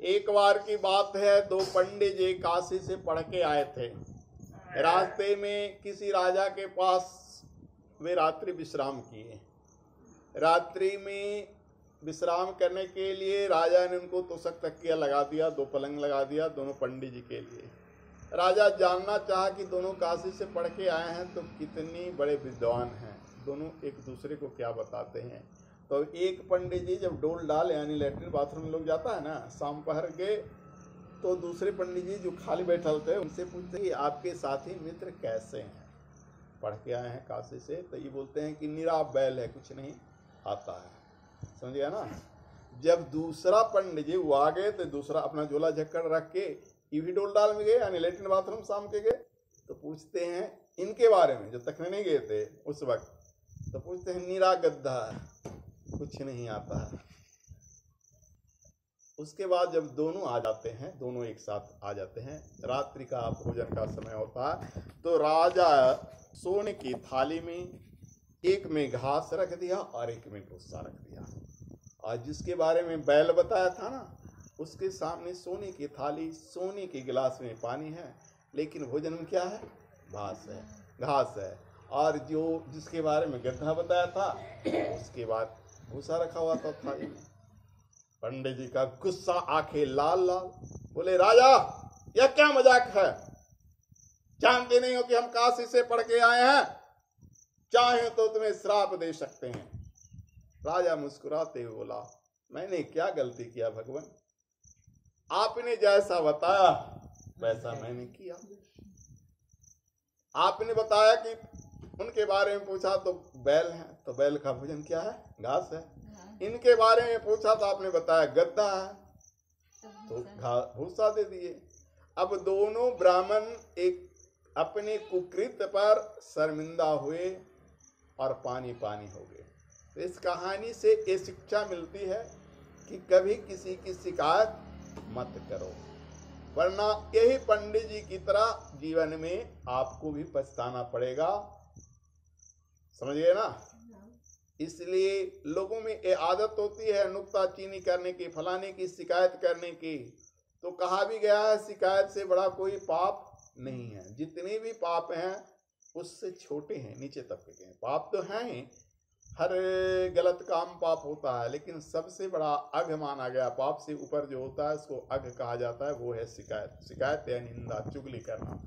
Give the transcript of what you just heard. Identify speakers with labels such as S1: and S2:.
S1: एक बार की बात है, दो पंडित जी काशी से पढ़ के आए थे। रास्ते में किसी राजा के पास वे रात्रि विश्राम किए। रात्रि में विश्राम करने के लिए राजा ने उनको तोशक तकिया लगा दिया, दो पलंग लगा दिया दोनों पंडित जी के लिए। राजा जानना चाहा कि दोनों काशी से पढ़ के आए हैं तो कितनी बड़े विद्वान हैं, दोनों एक दूसरे को क्या बताते हैं। तो एक पंडित जी जब डोल डाल यानी लेटरिन बाथरूम लोग जाता है ना शाम पहर के, तो दूसरे पंडित जी जो खाली बैठे थे उनसे पूछते कि आपके साथी मित्र कैसे हैं, पढ़ के आए हैं काशी से। तो ये बोलते हैं कि निरा बैल है, कुछ नहीं आता है। समझ गया ना। जब दूसरा पंडित जी वो आ गए तो दूसरा अपना झोला झक्कड़ रख के ये भी डोल डाल में गए यानी लेटरिन बाथरूम शाम के गए। तो पूछते हैं इनके बारे में, जो तकने नहीं गए थे उस वक्त, तो पूछते हैं निरा गद्दा है, कुछ नहीं आता है। उसके बाद जब दोनों आ जाते हैं, दोनों एक साथ आ जाते हैं, रात्रि का भोजन का समय होता है, तो राजा सोने की थाली में एक में घास रख दिया और एक में भूसा रख दिया। और जिसके बारे में बैल बताया था ना, उसके सामने सोने की थाली, सोने के गिलास में पानी है, लेकिन भोजन में क्या है? घास है। और जो जिसके बारे में गड्ढा बताया था उसके बाद भूसा रखा हुआ था थाली में। पंडित जी का गुस्सा, आंखें लाल लाल, बोले राजा यह क्या मजाक है? जानते नहीं हो कि हम काशी से पढ़ के आए हैं? चाहे तो तुम्हें श्राप दे सकते हैं। राजा मुस्कुराते हुए बोला मैंने क्या गलती किया भगवान, आपने जैसा बताया वैसा मैंने किया। आपने बताया कि उनके बारे में पूछा तो बैल है, तो बैल का भोजन क्या है? घास है। इनके बारे में पूछा तो आपने बताया गद्दा है, तो भूसा दे दिए। अब दोनों ब्राह्मण एक अपने कुकृत पर शर्मिंदा हुए और पानी पानी हो गए। तो इस कहानी से ये शिक्षा मिलती है कि कभी किसी की शिकायत मत करो, वरना यही पंडित जी की तरह जीवन में आपको भी पछताना पड़ेगा। समझ गए ना। इसलिए लोगों में ये आदत होती है नुक्ताचीनी करने की, फलाने की शिकायत करने की। तो कहा भी गया है शिकायत से बड़ा कोई पाप नहीं है। जितने भी पाप हैं उससे छोटे हैं, नीचे तबके के हैं। पाप तो हैं ही, हर गलत काम पाप होता है, लेकिन सबसे बड़ा अघ माना गया, पाप से ऊपर जो होता है उसको अघ कहा जाता है, वो है शिकायत। शिकायत या निंदा, चुगली करना।